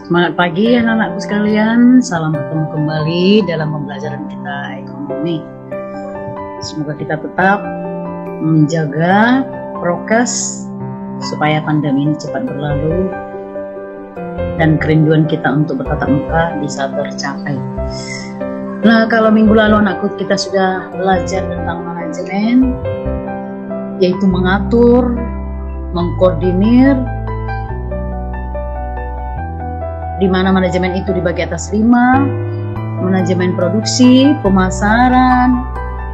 Semangat pagi anak-anakku sekalian, salam bertemu kembali dalam pembelajaran kita ekonomi. Semoga kita tetap menjaga prokes supaya pandemi ini cepat berlalu dan kerinduan kita untuk bertatap muka bisa tercapai. Nah, kalau minggu lalu anakku kita sudah belajar tentang manajemen, yaitu mengatur, mengkoordinir, di mana manajemen itu dibagi atas 5, manajemen produksi, pemasaran,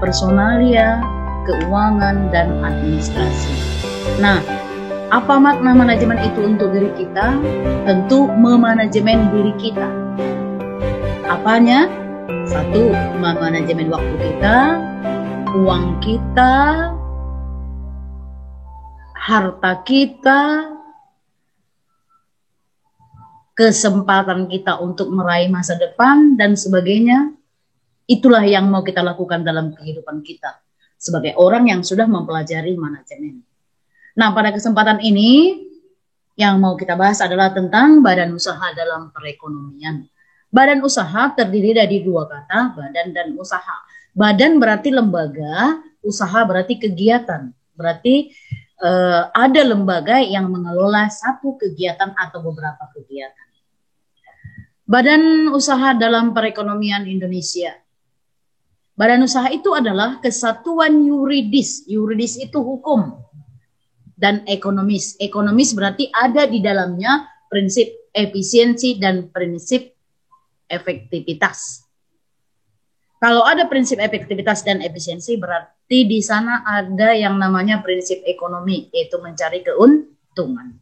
personalia, keuangan, dan administrasi. Nah, apa makna manajemen itu untuk diri kita? Tentu memanajemen diri kita. Apanya? 1, memanajemen waktu kita, uang kita, harta kita, kesempatan kita untuk meraih masa depan, dan sebagainya. Itulah yang mau kita lakukan dalam kehidupan kita sebagai orang yang sudah mempelajari manajemen. Nah, pada kesempatan ini yang mau kita bahas adalah tentang badan usaha dalam perekonomian. Badan usaha terdiri dari 2 kata, badan dan usaha. Badan berarti lembaga, usaha berarti kegiatan. Berarti ada lembaga yang mengelola satu kegiatan atau beberapa kegiatan. Badan usaha dalam perekonomian Indonesia. Badan usaha itu adalah kesatuan yuridis. Yuridis itu hukum. Dan ekonomis. Ekonomis berarti ada di dalamnya prinsip efisiensi dan prinsip efektivitas. Kalau ada prinsip efektivitas dan efisiensi, berarti di sana ada yang namanya prinsip ekonomi, yaitu mencari keuntungan.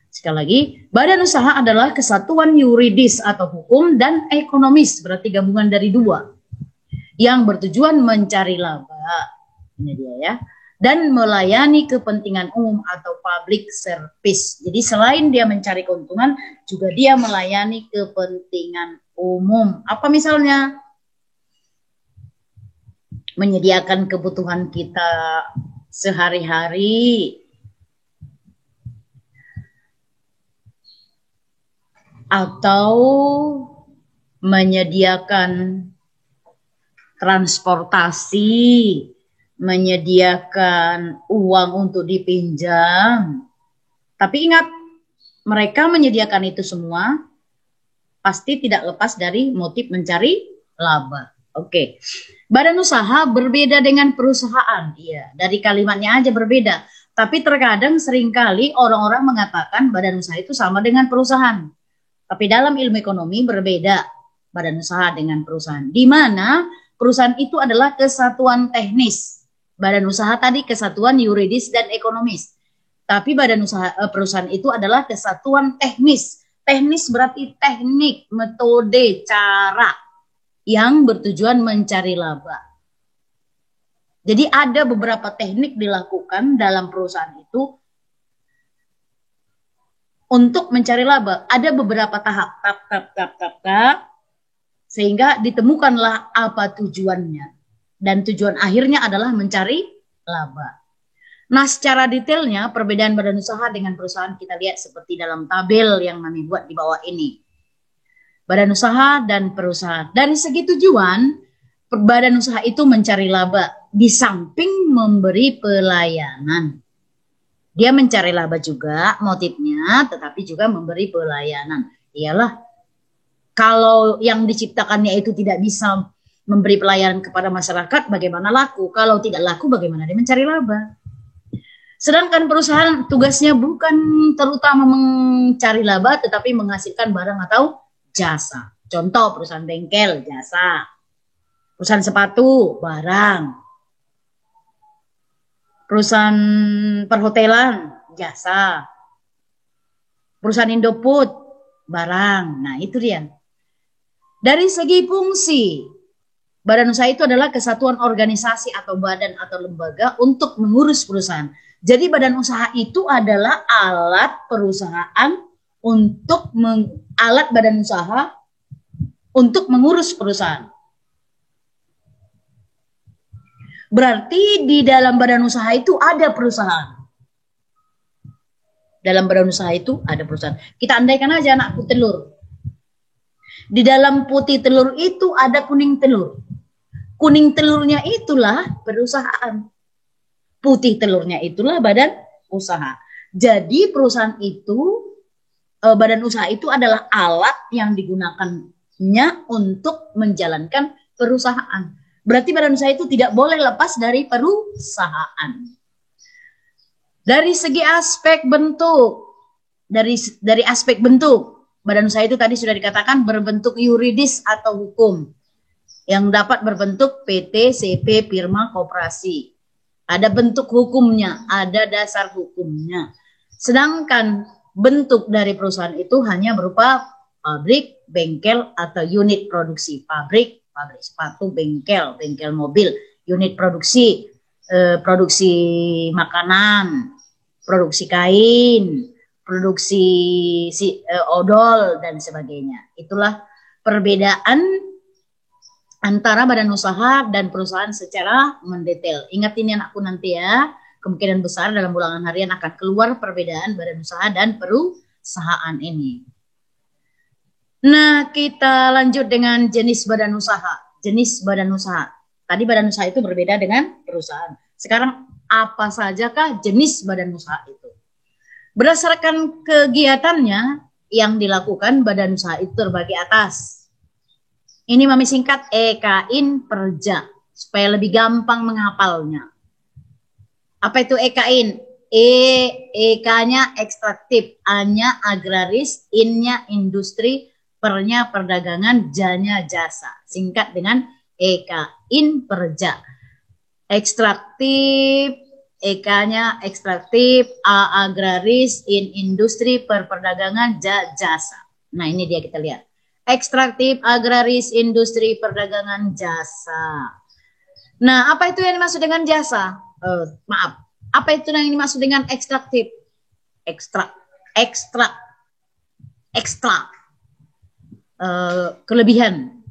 Sekali lagi, badan usaha adalah kesatuan yuridis atau hukum dan ekonomis, berarti gabungan dari 2, yang bertujuan mencari laba, ini dia ya, dan melayani kepentingan umum atau public service. Jadi selain dia mencari keuntungan, juga dia melayani kepentingan umum. Apa misalnya? Menyediakan kebutuhan kita sehari-hari, atau menyediakan transportasi, menyediakan uang untuk dipinjam. Tapi ingat, mereka menyediakan itu semua pasti tidak lepas dari motif mencari laba. Oke. Badan usaha berbeda dengan perusahaan. Iya, dari kalimatnya aja berbeda. Tapi terkadang seringkali orang-orang mengatakan badan usaha itu sama dengan perusahaan. Tapi dalam ilmu ekonomi berbeda badan usaha dengan perusahaan. Di mana perusahaan itu adalah kesatuan teknis. Badan usaha tadi kesatuan yuridis dan ekonomis. Tapi badan usaha perusahaan itu adalah kesatuan teknis. Teknis berarti teknik, metode, cara yang bertujuan mencari laba. Jadi ada beberapa teknik dilakukan dalam perusahaan itu untuk mencari laba. Ada beberapa tahap, sehingga ditemukanlah apa tujuannya. Dan tujuan akhirnya adalah mencari laba. Nah, secara detailnya perbedaan badan usaha dengan perusahaan kita lihat seperti dalam tabel yang kami buat di bawah ini. Badan usaha dan perusahaan. Dari segi tujuan, badan usaha itu mencari laba di samping memberi pelayanan. Dia mencari laba juga motifnya, tetapi juga memberi pelayanan. Iyalah, kalau yang diciptakannya itu tidak bisa memberi pelayanan kepada masyarakat, bagaimana laku? Kalau tidak laku, bagaimana dia mencari laba? Sedangkan perusahaan tugasnya bukan terutama mencari laba, tetapi menghasilkan barang atau jasa. Contoh, perusahaan bengkel, jasa. Perusahaan sepatu, barang. Perusahaan perhotelan, jasa. Perusahaan Indofood, barang. Nah, itu dia. Dari segi fungsi, badan usaha itu adalah kesatuan organisasi atau badan atau lembaga untuk mengurus perusahaan. Jadi badan usaha itu adalah alat perusahaan untuk alat badan usaha untuk mengurus perusahaan. Berarti di dalam badan usaha itu ada perusahaan. Dalam badan usaha itu ada perusahaan. Kita andaikan aja anakku telur. Di dalam putih telur itu ada kuning telur. Kuning telurnya itulah perusahaan. Putih telurnya itulah badan usaha. Jadi perusahaan itu, badan usaha itu adalah alat yang digunakannya untuk menjalankan perusahaan. Berarti badan usaha itu tidak boleh lepas dari perusahaan. Dari segi aspek bentuk, dari aspek bentuk, badan usaha itu tadi sudah dikatakan berbentuk yuridis atau hukum yang dapat berbentuk PT, CP, firma, koperasi. Ada bentuk hukumnya, ada dasar hukumnya. Sedangkan bentuk dari perusahaan itu hanya berupa pabrik, bengkel, atau unit produksi. Pabrik sepatu, bengkel mobil, unit produksi, produksi makanan, produksi kain, produksi odol dan sebagainya. Itulah perbedaan antara badan usaha dan perusahaan secara mendetail. Ingat ini anakku nanti ya, kemungkinan besar dalam ulangan harian akan keluar perbedaan badan usaha dan perusahaan ini. Nah, kita lanjut dengan jenis badan usaha. Jenis badan usaha. Tadi badan usaha itu berbeda dengan perusahaan. Sekarang apa sajakah jenis badan usaha itu? Berdasarkan kegiatannya yang dilakukan badan usaha itu terbagi atas. Ini Mami singkat EKIN Perja supaya lebih gampang menghafalnya. Apa itu EKIN? EK-nya ekstraktif, A-nya agraris, IN-nya industri, Per-nya perdagangan, J-nya jasa. Singkat dengan EKIN Perja. Ekstraktif, EK-nya ekstraktif, A agraris, IN industri, Per perdagangan, J jasa. Nah ini dia kita lihat. Ekstraktif, agraris, industri, perdagangan, jasa. Nah apa itu yang dimaksud dengan jasa? Maaf, apa itu yang dimaksud dengan ekstraktif? Ekstrak. Kelebihan.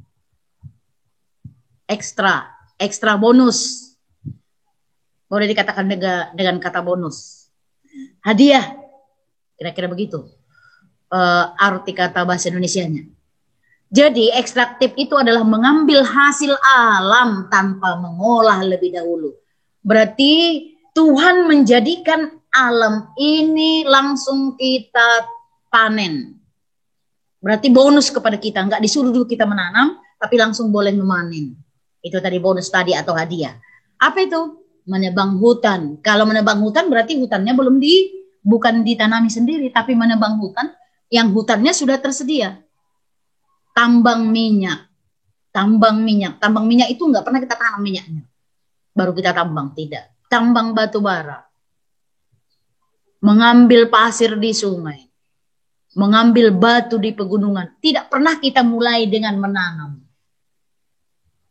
Ekstra bonus. Boleh dikatakan dengan kata bonus. Hadiah. Kira-kira begitu. Arti kata bahasa Indonesianya. Jadi ekstraktif itu adalah mengambil hasil alam tanpa mengolah lebih dahulu. Berarti Tuhan menjadikan alam ini langsung kita panen. Berarti bonus kepada kita. Enggak disuruh dulu kita menanam, tapi langsung boleh memanen. Itu tadi bonus tadi atau hadiah. Apa itu? Menebang hutan. Kalau menebang hutan berarti hutannya bukan ditanami sendiri, tapi menebang hutan yang hutannya sudah tersedia. Tambang minyak. Tambang minyak itu nggak pernah kita tanam minyaknya. Baru kita tambang, tidak. Tambang batu bara. Mengambil pasir di sungai. Mengambil batu di pegunungan. Tidak pernah kita mulai dengan menanam.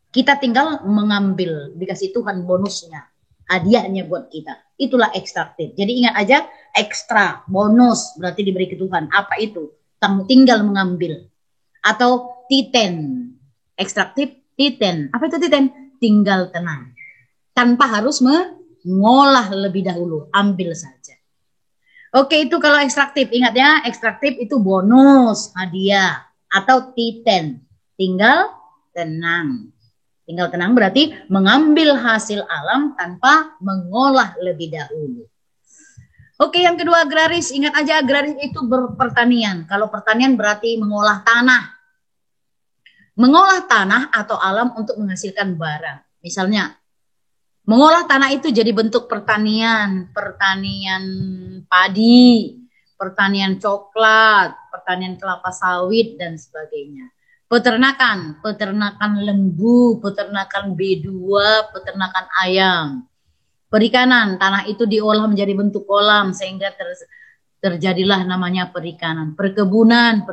Kita tinggal mengambil, dikasih Tuhan bonusnya. Hadiahnya buat kita. Itulah ekstraktif. Jadi ingat aja, ekstra, bonus, berarti diberi ke Tuhan. Apa itu? Tinggal mengambil. Atau titen. Ekstraktif, titen. Apa itu titen? Tinggal tenang. Tanpa harus mengolah lebih dahulu. Ambil saja. Oke, itu kalau ekstraktif. Ingat ya, ekstraktif itu bonus, hadiah. Atau titen. Tinggal tenang. Tinggal tenang berarti mengambil hasil alam tanpa mengolah lebih dahulu. Oke, yang kedua agraris. Ingat aja agraris itu berpertanian. Kalau pertanian berarti mengolah tanah. Mengolah tanah atau alam untuk menghasilkan barang. Misalnya, mengolah tanah itu jadi bentuk pertanian. Pertanian padi, pertanian coklat, pertanian kelapa sawit, dan sebagainya. Peternakan lembu, peternakan B2, peternakan ayam. Perikanan, tanah itu diolah menjadi bentuk kolam sehingga terjadilah namanya perikanan. Perkebunan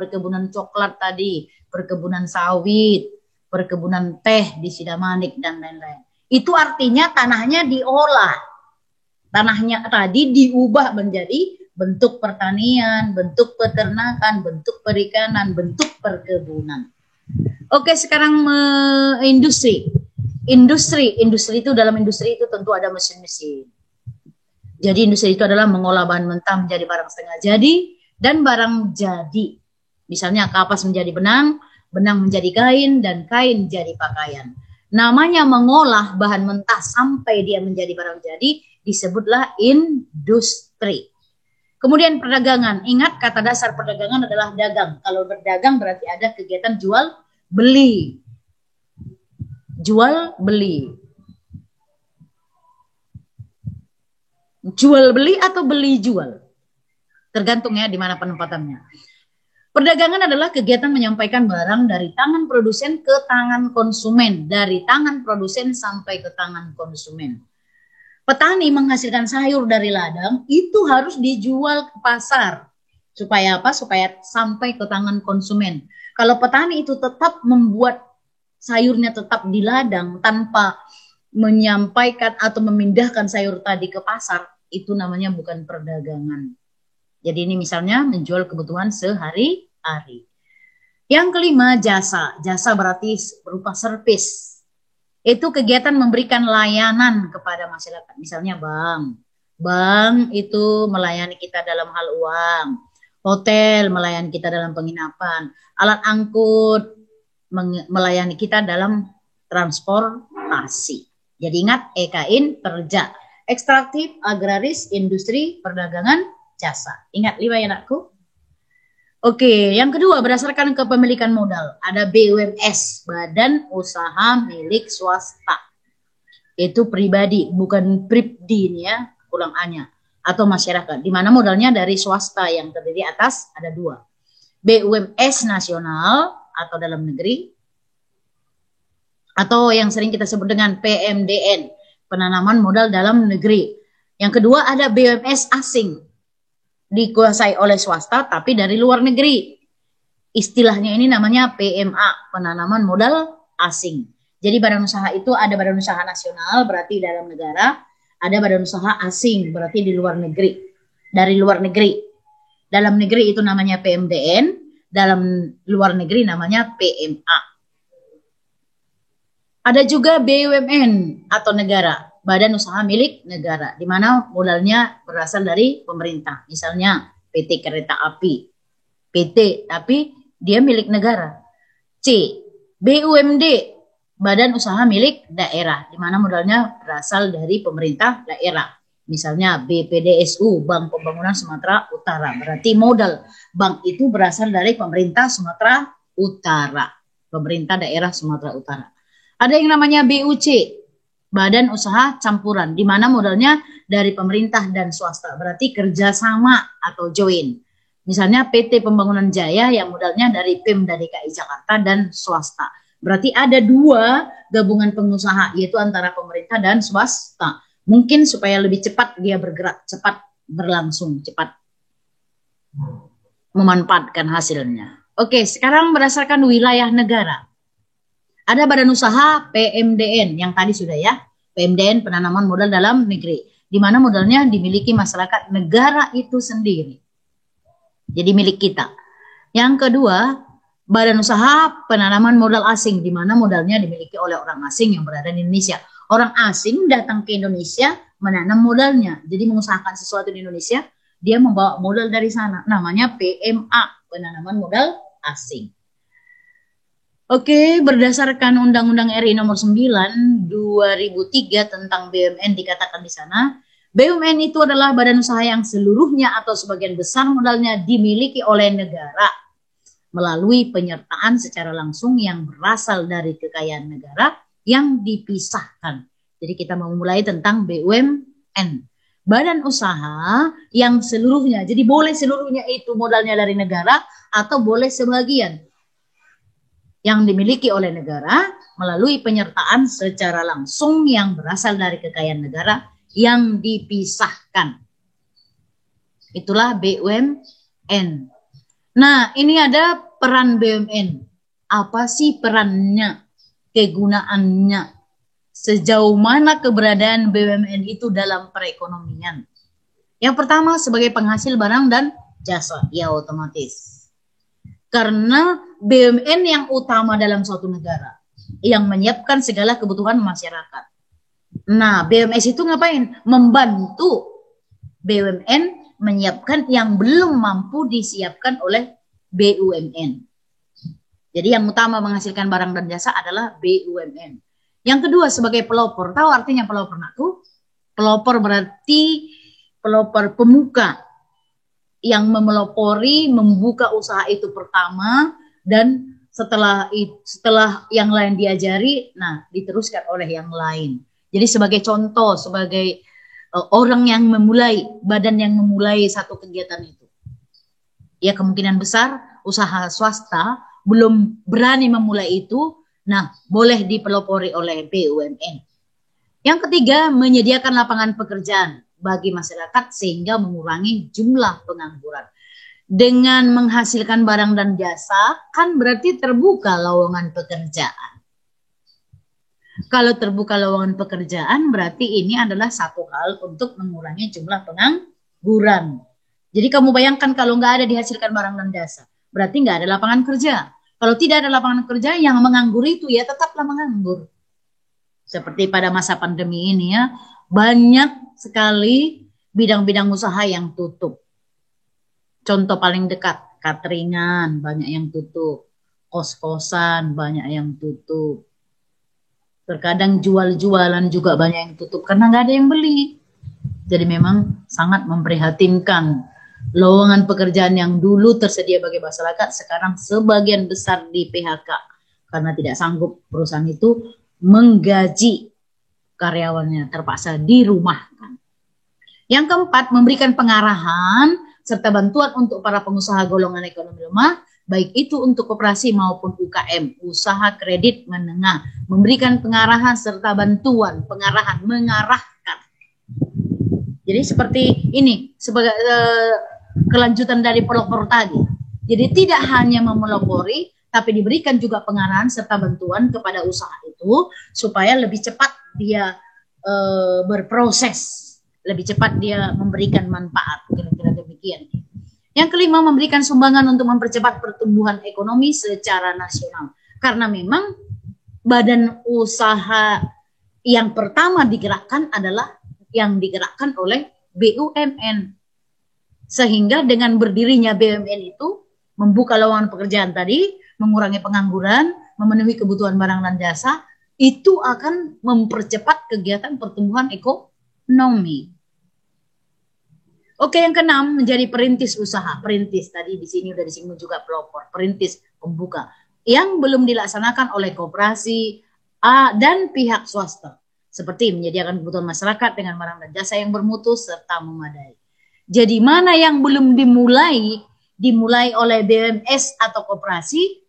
coklat tadi, perkebunan sawit, perkebunan teh di Sidamanik dan lain-lain. Itu artinya tanahnya diolah. Tanahnya tadi diubah menjadi bentuk pertanian, bentuk peternakan, bentuk perikanan, bentuk perkebunan. Oke, sekarang industri. Industri itu dalam industri itu tentu ada mesin-mesin. Jadi industri itu adalah mengolah bahan mentah menjadi barang setengah jadi dan barang jadi. Misalnya kapas menjadi benang, benang menjadi kain, dan kain jadi pakaian. Namanya mengolah bahan mentah sampai dia menjadi barang jadi, disebutlah industri. Kemudian perdagangan. Ingat kata dasar perdagangan adalah dagang. Kalau berdagang berarti ada kegiatan jual beli. Jual beli. Jual beli atau beli jual? Tergantung ya di mana penempatannya. Perdagangan adalah kegiatan menyampaikan barang dari tangan produsen ke tangan konsumen. Dari tangan produsen sampai ke tangan konsumen. Petani menghasilkan sayur dari ladang, itu harus dijual ke pasar. Supaya apa? Supaya sampai ke tangan konsumen. Kalau petani itu tetap membuat sayurnya tetap di ladang tanpa menyampaikan atau memindahkan sayur tadi ke pasar, itu namanya bukan perdagangan. Jadi ini misalnya menjual kebutuhan sehari-hari. Yang kelima, jasa. Jasa berarti berupa servis. Itu kegiatan memberikan layanan kepada masyarakat. Misalnya bank. Bank itu melayani kita dalam hal uang. Hotel melayani kita dalam penginapan. Alat angkut melayani kita dalam transportasi. Jadi ingat EKIN, kerja. Ekstraktif, agraris, industri, perdagangan, jasa. Ingat 5 ya anakku. Oke, yang kedua berdasarkan kepemilikan modal. Ada BUMS, Badan Usaha Milik Swasta. Itu pribadi, bukan pribdi ini ya, ulang A-nya. Atau masyarakat, di mana modalnya dari swasta yang terdiri atas ada 2. BUMS nasional atau dalam negeri, atau yang sering kita sebut dengan PMDN, penanaman modal dalam negeri. Yang kedua ada BUMS asing, dikuasai oleh swasta tapi dari luar negeri. Istilahnya ini namanya PMA, penanaman modal asing. Jadi badan usaha itu ada badan usaha nasional berarti dalam negara, ada badan usaha asing berarti di luar negeri. Dari luar negeri. Dalam negeri itu namanya PMDN, dalam luar negeri namanya PMA. Ada juga BUMN atau negara, badan usaha milik negara, di mana modalnya berasal dari pemerintah. Misalnya PT Kereta Api, PT, tapi dia milik negara. C, BUMD, badan usaha milik daerah, di mana modalnya berasal dari pemerintah daerah. Misalnya BPDSU, Bank Pembangunan Sumatera Utara, berarti modal bank itu berasal dari pemerintah Sumatera Utara, pemerintah daerah Sumatera Utara. Ada yang namanya BUC, badan usaha campuran, di mana modalnya dari pemerintah dan swasta, berarti kerjasama atau join. Misalnya PT Pembangunan Jaya yang modalnya dari Pemda DKI Jakarta dan swasta. Berarti ada 2 gabungan pengusaha, yaitu antara pemerintah dan swasta. Mungkin supaya lebih cepat dia bergerak, cepat berlangsung, cepat memanfaatkan hasilnya. Oke, sekarang berdasarkan wilayah negara. Ada badan usaha PMDN yang tadi sudah ya. PMDN penanaman modal dalam negeri. Di mana modalnya dimiliki masyarakat negara itu sendiri. Jadi milik kita. Yang kedua, badan usaha penanaman modal asing. Di mana modalnya dimiliki oleh orang asing yang berada di Indonesia. Orang asing datang ke Indonesia menanam modalnya. Jadi mengusahakan sesuatu di Indonesia, dia membawa modal dari sana. Namanya PMA, penanaman modal asing. Oke, berdasarkan Undang-Undang RI nomor 9 2003 tentang BUMN dikatakan di sana, BUMN itu adalah badan usaha yang seluruhnya atau sebagian besar modalnya dimiliki oleh negara melalui penyertaan secara langsung yang berasal dari kekayaan negara yang dipisahkan. Jadi kita mau mulai tentang BUMN. Badan usaha yang seluruhnya, jadi boleh seluruhnya itu modalnya dari negara atau boleh sebagian yang dimiliki oleh negara melalui penyertaan secara langsung yang berasal dari kekayaan negara yang dipisahkan. Itulah BUMN. Nah, ini ada peran BUMN. Apa sih perannya? Kegunaannya? Sejauh mana keberadaan BUMN itu dalam perekonomian? Yang pertama sebagai penghasil barang dan jasa. Ya otomatis. Karena BUMN yang utama dalam suatu negara yang menyiapkan segala kebutuhan masyarakat. Nah, BUMS itu ngapain? Membantu BUMN menyiapkan yang belum mampu disiapkan oleh BUMN. Jadi yang utama menghasilkan barang dan jasa adalah BUMN. Yang kedua sebagai pelopor. Tahu artinya pelopor, nakku? Pelopor berarti pelopor pemuka yang memelopori, membuka usaha itu pertama, dan setelah yang lain diajari, nah diteruskan oleh yang lain. Jadi sebagai contoh, sebagai orang yang memulai, badan yang memulai satu kegiatan itu. Ya kemungkinan besar usaha swasta belum berani memulai itu, nah boleh dipelopori oleh BUMN. Yang ketiga, menyediakan lapangan pekerjaan bagi masyarakat sehingga mengurangi jumlah pengangguran. Dengan menghasilkan barang dan jasa, kan berarti terbuka lowongan pekerjaan. Kalau terbuka lowongan pekerjaan, berarti ini adalah satu hal untuk mengurangi jumlah pengangguran. Jadi kamu bayangkan kalau nggak ada dihasilkan barang dan jasa, berarti nggak ada lapangan kerja. Kalau tidak ada lapangan kerja, yang menganggur itu ya tetaplah menganggur. Seperti pada masa pandemi ini ya, banyak sekali bidang-bidang usaha yang tutup. Contoh paling dekat, cateringan banyak yang tutup, kos-kosan banyak yang tutup. Terkadang jual-jualan juga banyak yang tutup karena nggak ada yang beli. Jadi memang sangat memprihatinkan. Lowongan pekerjaan yang dulu tersedia bagi masyarakat sekarang sebagian besar di PHK karena tidak sanggup perusahaan itu menggaji karyawannya, terpaksa dirumahkan. Yang keempat, memberikan pengarahan serta bantuan untuk para pengusaha golongan ekonomi lemah, baik itu untuk koperasi maupun UKM, usaha kredit menengah, memberikan pengarahan serta bantuan, pengarahan, mengarahkan. Jadi seperti ini, sebagai kelanjutan dari pelopor tadi. Jadi tidak hanya memelopori, tapi diberikan juga pengarahan serta bantuan kepada usaha itu supaya lebih cepat dia berproses, lebih cepat dia memberikan manfaat, kira-kira demikian. Yang kelima, memberikan sumbangan untuk mempercepat pertumbuhan ekonomi secara nasional. Karena memang badan usaha yang pertama digerakkan adalah yang digerakkan oleh BUMN. Sehingga dengan berdirinya BUMN itu membuka lowongan pekerjaan tadi, mengurangi pengangguran, memenuhi kebutuhan barang dan jasa, itu akan mempercepat kegiatan pertumbuhan ekonomi. Oke, yang keenam, menjadi perintis usaha. Perintis tadi di sini udah disinggung juga pelopor, perintis pembuka yang belum dilaksanakan oleh koperasi dan pihak swasta, seperti menyediakan kebutuhan masyarakat dengan barang dan jasa yang bermutu serta memadai. Jadi mana yang belum dimulai oleh BUMS atau koperasi,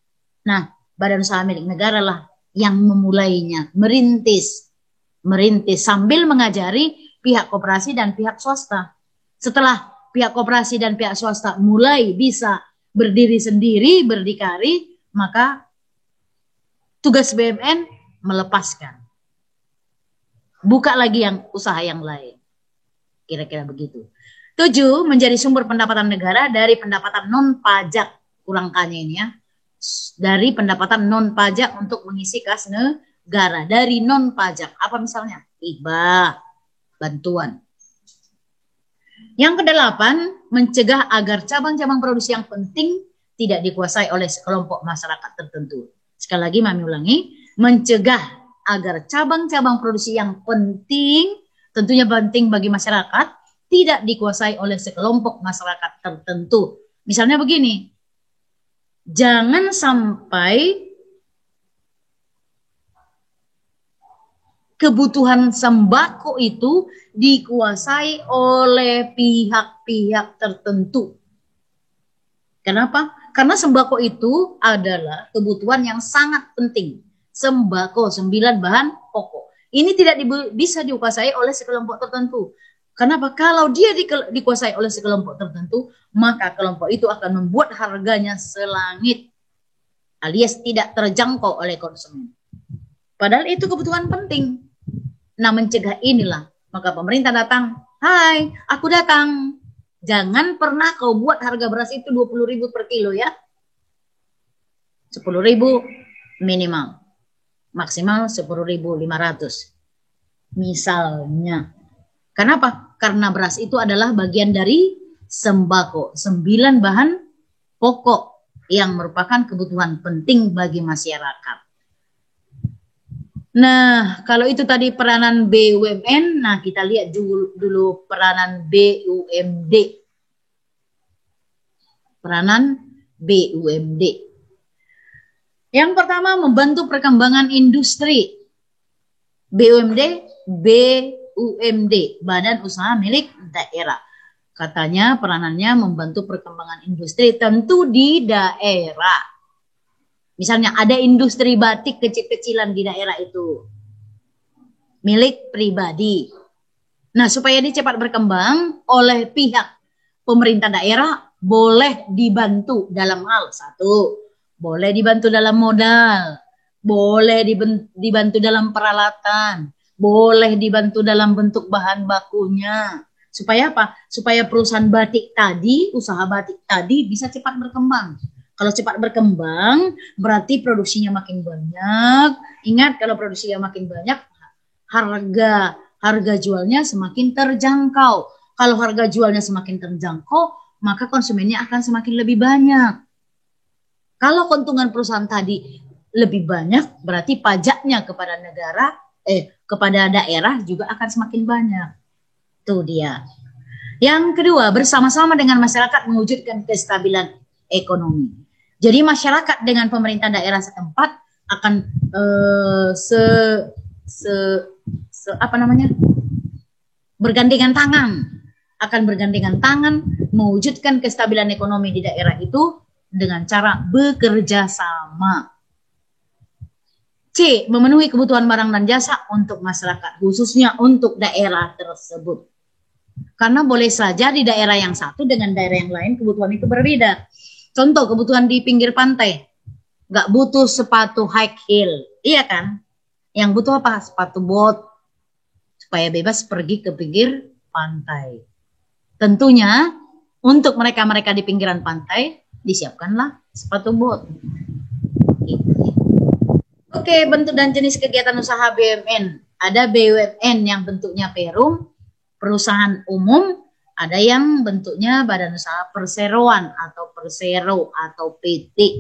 nah badan usaha milik negara lah yang memulainya, merintis sambil mengajari pihak koperasi dan pihak swasta. Setelah pihak koperasi dan pihak swasta mulai bisa berdiri sendiri, berdikari, maka tugas BUMN melepaskan. Buka lagi yang usaha yang lain. Kira-kira begitu. 7, menjadi sumber pendapatan negara dari pendapatan non-pajak. Kurangkannya ini ya. Dari pendapatan non-pajak untuk mengisi kas negara. Dari non-pajak. Apa misalnya? Hibah, bantuan. Yang ke-8, mencegah agar cabang-cabang produksi yang penting tidak dikuasai oleh sekelompok masyarakat tertentu. Sekali lagi Mami ulangi, mencegah agar cabang-cabang produksi yang penting, tentunya penting bagi masyarakat, tidak dikuasai oleh sekelompok masyarakat tertentu. Misalnya begini, jangan sampai kebutuhan sembako itu dikuasai oleh pihak-pihak tertentu. Kenapa? Karena sembako itu adalah kebutuhan yang sangat penting. Sembako, 9 bahan pokok. Ini tidak bisa dikuasai oleh sekelompok tertentu. Kenapa? Kalau dia dikuasai oleh sekelompok tertentu, maka kelompok itu akan membuat harganya selangit, alias tidak terjangkau oleh konsumen. Padahal itu kebutuhan penting. Nah, mencegah inilah, maka pemerintah datang, hai, aku datang. Jangan pernah kau buat harga beras itu 20.000 per kilo ya. 10.000 minimal. Maksimal 10.500. Misalnya. Kenapa? Karena beras itu adalah bagian dari sembako, 9 bahan pokok. yang merupakan kebutuhan penting bagi masyarakat. Nah, kalau itu tadi peranan BUMN, nah kita lihat dulu peranan BUMD. Peranan BUMD. Yang pertama, membantu perkembangan industri. BUMD, Badan Usaha Milik Daerah. Katanya peranannya membantu perkembangan industri tentu di daerah. Misalnya ada industri batik kecil-kecilan di daerah itu, milik pribadi. Nah, supaya dia cepat berkembang oleh pihak pemerintah daerah, boleh dibantu dalam hal satu, boleh dibantu dalam modal, boleh dibantu dalam peralatan, boleh dibantu dalam bentuk bahan bakunya. Supaya apa? Supaya perusahaan batik tadi, usaha batik tadi bisa cepat berkembang. Kalau cepat berkembang, berarti produksinya makin banyak. Ingat, kalau produksinya makin banyak, harga jualnya semakin terjangkau. Kalau harga jualnya semakin terjangkau, maka konsumennya akan semakin lebih banyak. Kalau keuntungan perusahaan tadi lebih banyak, berarti pajaknya kepada negara, kepada daerah juga akan semakin banyak. Itu dia. Yang kedua, bersama-sama dengan masyarakat mewujudkan kestabilan ekonomi. Jadi masyarakat dengan pemerintah daerah setempat akan bergandengan tangan, mewujudkan kestabilan ekonomi di daerah itu dengan cara bekerja sama. C. Memenuhi kebutuhan barang dan jasa untuk masyarakat, khususnya untuk daerah tersebut. Karena boleh saja di daerah yang satu dengan daerah yang lain kebutuhan itu berbeda. Contoh, kebutuhan di pinggir pantai, nggak butuh sepatu high heel, iya kan? Yang butuh apa? Sepatu bot, supaya bebas pergi ke pinggir pantai. Tentunya untuk mereka-mereka di pinggiran pantai disiapkanlah sepatu bot. Oke, bentuk dan jenis kegiatan usaha BUMN. Ada BUMN yang bentuknya perum, perusahaan umum, ada yang bentuknya badan usaha perseroan atau persero atau PT.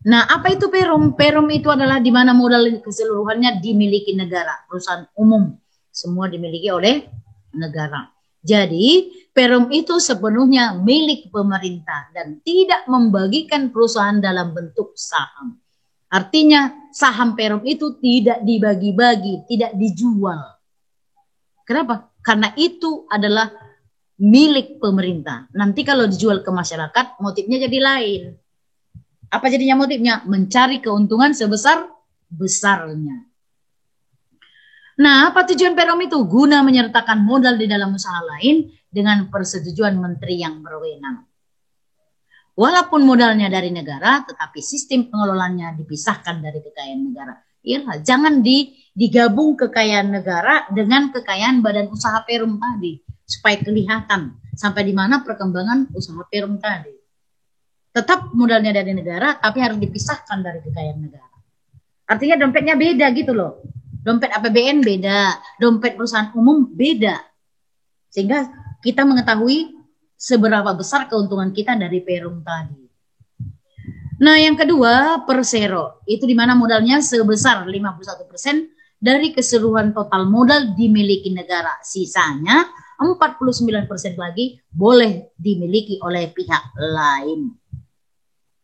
Nah, apa itu perum? Perum itu adalah di mana modal keseluruhannya dimiliki negara, perusahaan umum, semua dimiliki oleh negara. Jadi, perum itu sepenuhnya milik pemerintah dan tidak membagikan perusahaan dalam bentuk saham. Artinya, saham perum itu tidak dibagi-bagi, tidak dijual. Kenapa? Karena itu adalah milik pemerintah. Nanti kalau dijual ke masyarakat, motifnya jadi lain. Apa jadinya motifnya? Mencari keuntungan sebesar-besarnya. Nah, apa tujuan perum itu? Guna menyertakan modal di dalam usaha lain dengan persetujuan menteri yang berwenang. Walaupun modalnya dari negara, tetapi sistem pengelolaannya dipisahkan dari kekayaan negara. Iya, jangan digabung kekayaan negara dengan kekayaan badan usaha perum tadi, supaya kelihatan sampai di mana perkembangan usaha perum tadi. Tetap modalnya dari negara, tapi harus dipisahkan dari kekayaan negara. Artinya dompetnya beda gitu loh. Dompet APBN beda, dompet perusahaan umum beda. Sehingga kita mengetahui seberapa besar keuntungan kita dari perum tadi. Nah, yang kedua, persero. Itu di mana modalnya sebesar 51% dari keseluruhan total modal dimiliki negara. Sisanya 49% lagi boleh dimiliki oleh pihak lain.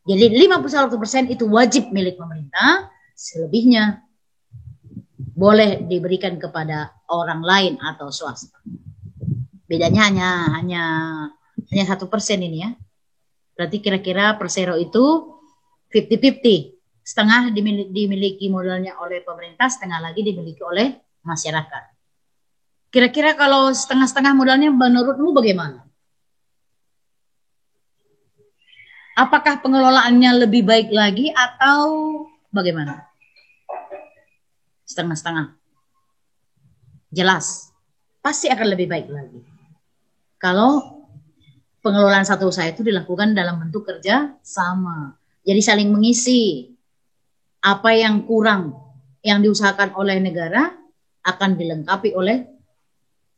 Jadi 51% itu wajib milik pemerintah, selebihnya boleh diberikan kepada orang lain atau swasta. Bedanya hanya 1% ini ya. Berarti kira-kira persero itu 50-50, setengah dimiliki modalnya oleh pemerintah, setengah lagi dimiliki oleh masyarakat. Kira-kira kalau setengah-setengah modalnya menurutmu bagaimana? Apakah pengelolaannya lebih baik lagi atau bagaimana? Setengah-setengah. Jelas, pasti akan lebih baik lagi. Kalau pengelolaan satu usaha itu dilakukan dalam bentuk kerja sama. Jadi saling mengisi. Apa yang kurang yang diusahakan oleh negara akan dilengkapi oleh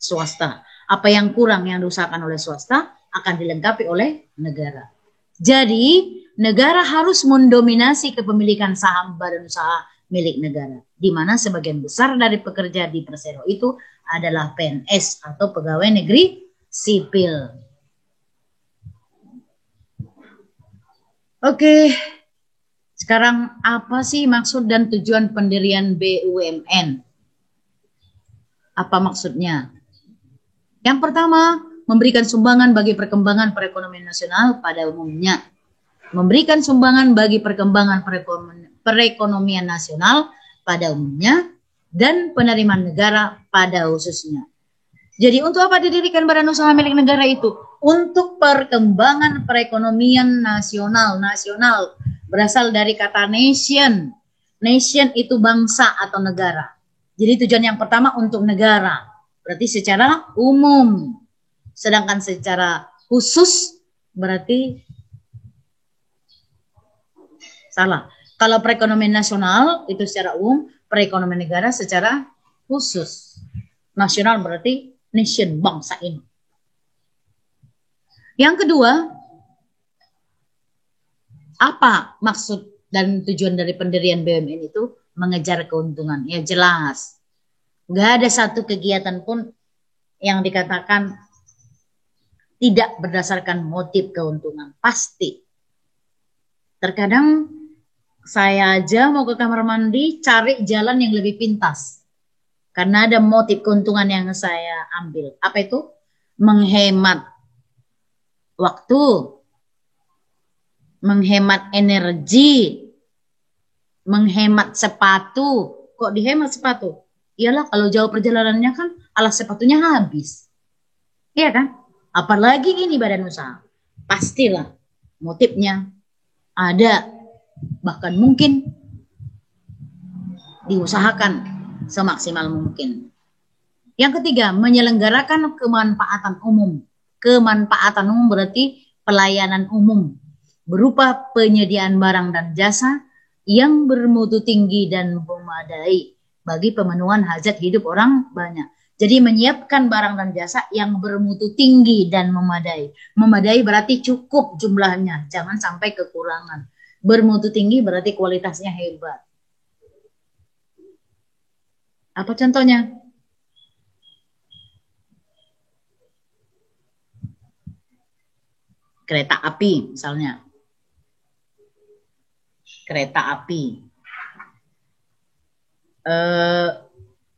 swasta. Apa yang kurang yang diusahakan oleh swasta akan dilengkapi oleh negara. Jadi negara harus mendominasi kepemilikan saham badan usaha milik negara, di mana sebagian besar dari pekerja di Persero itu adalah PNS atau pegawai negeri sipil. Oke, sekarang apa sih maksud dan tujuan pendirian BUMN? Apa maksudnya? Yang pertama, memberikan sumbangan bagi perkembangan perekonomian nasional pada umumnya. Memberikan sumbangan bagi perkembangan perekonomian nasional pada umumnya dan penerimaan negara pada khususnya. Jadi untuk apa didirikan badan usaha milik negara itu? Untuk perkembangan perekonomian nasional. Nasional berasal dari kata nation. Nation itu bangsa atau negara. Jadi tujuan yang pertama untuk negara. Berarti secara umum. Sedangkan secara khusus berarti salah. Kalau perekonomian nasional itu secara umum, perekonomian negara secara khusus. Nasional berarti nation, bangsa ini. Yang kedua, apa maksud dan tujuan dari pendirian BUMN itu? Mengejar keuntungan. Ya jelas. Nggak ada satu kegiatan pun yang dikatakan tidak berdasarkan motif keuntungan. Pasti. Terkadang saya aja mau ke kamar mandi cari jalan yang lebih pintas. Karena ada motif keuntungan yang saya ambil. Apa itu? Menghemat waktu. Menghemat energi. Menghemat sepatu. Kok dihemat sepatu? Iyalah kalau jauh perjalanannya kan alas sepatunya habis. Iya kan? Apalagi ini badan usaha. Pastilah motifnya ada. Bahkan mungkin diusahakan semaksimal mungkin. Yang ketiga, menyelenggarakan kemanfaatan umum. Kemanfaatan umum berarti pelayanan umum berupa penyediaan barang dan jasa yang bermutu tinggi dan memadai bagi pemenuhan hajat hidup orang banyak. Jadi menyiapkan barang dan jasa yang bermutu tinggi dan memadai. Memadai berarti cukup jumlahnya, jangan sampai kekurangan. Bermutu tinggi berarti kualitasnya hebat. Apa contohnya? Kereta api misalnya. Kereta api.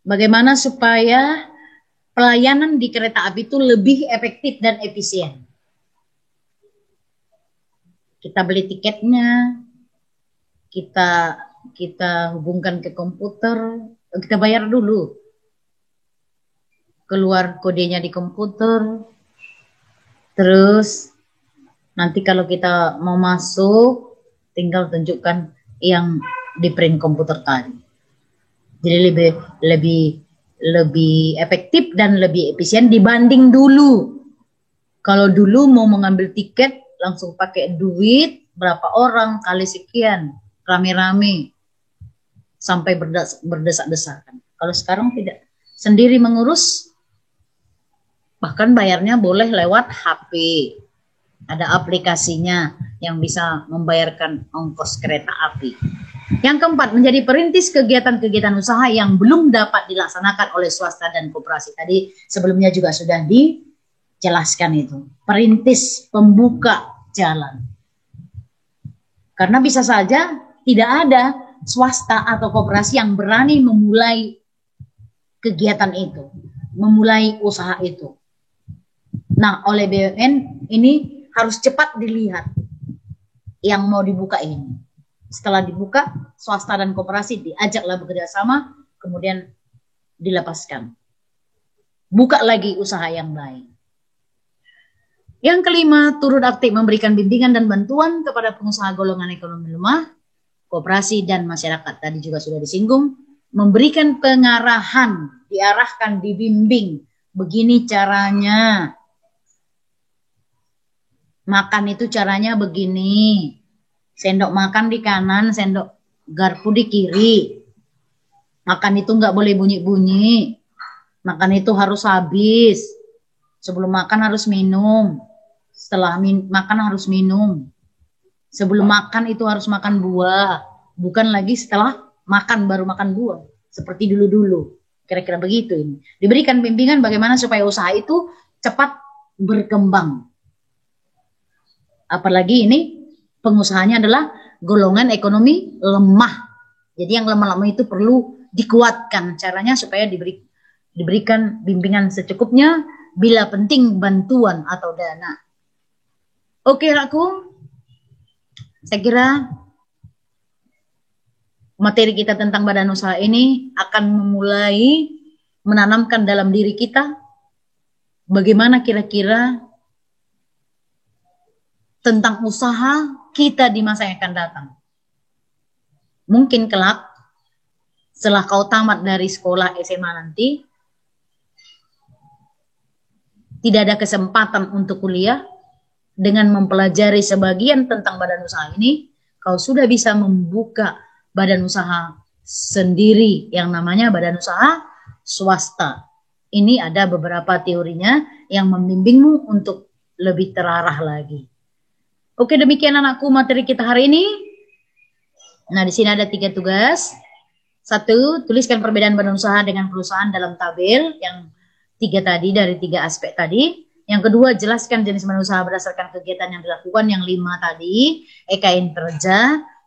Bagaimana supaya pelayanan di kereta api itu lebih efektif dan efisien? Kita beli tiketnya, kita hubungkan ke komputer, kita bayar dulu. Keluar kodenya di komputer. Terus nanti kalau kita mau masuk, tinggal tunjukkan yang di print komputer tadi. Jadi lebih efektif dan lebih efisien dibanding dulu. Kalau dulu mau mengambil tiket langsung pakai duit berapa orang kali sekian, rame-rame sampai berdesak-desakan. Kalau sekarang tidak, sendiri mengurus, bahkan bayarnya boleh lewat HP. Ada aplikasinya yang bisa membayarkan ongkos kereta api. Yang keempat, menjadi perintis kegiatan-kegiatan usaha yang belum dapat dilaksanakan oleh swasta dan koperasi. Tadi sebelumnya juga sudah dijelaskan itu. Perintis, pembuka jalan. Karena bisa saja tidak ada swasta atau koperasi yang berani memulai kegiatan itu, memulai usaha itu. Nah, oleh BUMN ini harus cepat dilihat yang mau dibuka ini. Setelah dibuka, swasta dan koperasi diajaklah bekerja sama, kemudian dilepaskan. Buka lagi usaha yang lain. Yang kelima, turut aktif memberikan bimbingan dan bantuan kepada pengusaha golongan ekonomi lemah, koperasi dan masyarakat. Tadi juga sudah disinggung, memberikan pengarahan, diarahkan, dibimbing. Begini caranya. Makan itu caranya begini. Sendok makan di kanan, sendok garpu di kiri. Makan itu nggak boleh bunyi-bunyi. Makan itu harus habis. Sebelum makan harus minum. Setelah makan harus minum. Sebelum makan itu harus makan buah, bukan lagi setelah makan baru makan buah seperti dulu-dulu. Kira-kira begitu ini. Diberikan bimbingan bagaimana supaya usaha itu cepat berkembang. Apalagi ini pengusahanya adalah golongan ekonomi lemah. Jadi yang lemah-lemah itu perlu dikuatkan. Caranya supaya diberikan bimbingan secukupnya, bila penting bantuan atau dana. Oke, aku saya kira materi kita tentang badan usaha ini akan memulai menanamkan dalam diri kita bagaimana kira-kira tentang usaha kita di masa yang akan datang. Mungkin kelak setelah kau tamat dari sekolah SMA nanti tidak ada kesempatan untuk kuliah, dengan mempelajari sebagian tentang badan usaha ini, kau sudah bisa membuka badan usaha sendiri yang namanya badan usaha swasta. Ini ada beberapa teorinya yang membimbingmu untuk lebih terarah lagi. Oke, demikian anakku materi kita hari ini. Nah, di sini ada 3 tugas. 1, tuliskan perbedaan badan usaha dengan perusahaan dalam tabel yang 3 tadi dari 3 aspek tadi. Yang kedua, jelaskan jenis badan usaha berdasarkan kegiatan yang dilakukan. Yang 5 tadi, EKN kerja.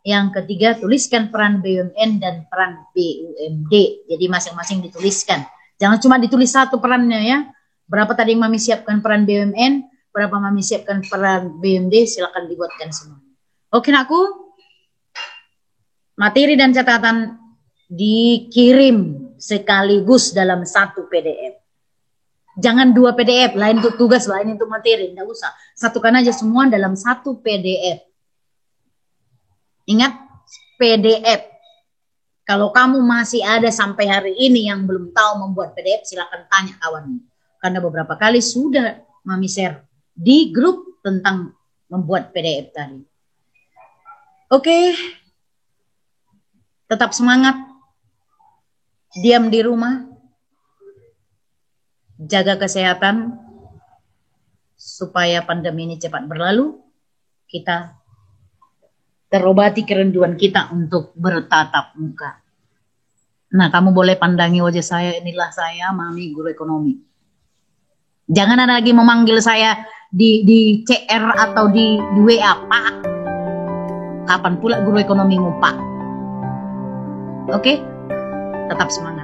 Yang ketiga, tuliskan peran BUMN dan peran BUMD. Jadi masing-masing dituliskan. Jangan cuma ditulis satu perannya ya. Berapa tadi yang Mami siapkan peran BUMN, berapa Mami siapkan peran BUMD, silakan dibuatkan semua. Oke, nakku. Materi dan catatan dikirim sekaligus dalam 1 PDF. Jangan 2 PDF, lain untuk tugas, lain untuk materi, tidak usah. Satukan aja semua dalam 1 PDF. Ingat, PDF. Kalau kamu masih ada sampai hari ini yang belum tahu membuat PDF, silakan tanya kawanmu. Karena beberapa kali sudah Mami share di grup tentang membuat PDF tadi. Oke. Tetap semangat. Diam di rumah. Jaga kesehatan supaya pandemi ini cepat berlalu. Kita terobati kerinduan kita untuk bertatap muka. Nah, kamu boleh pandangi wajah saya, inilah saya, Mami, guru ekonomi. Jangan ada lagi memanggil saya di CR atau di WA, Pak. Kapan pula guru ekonomimu, Pak? Oke? Tetap semangat.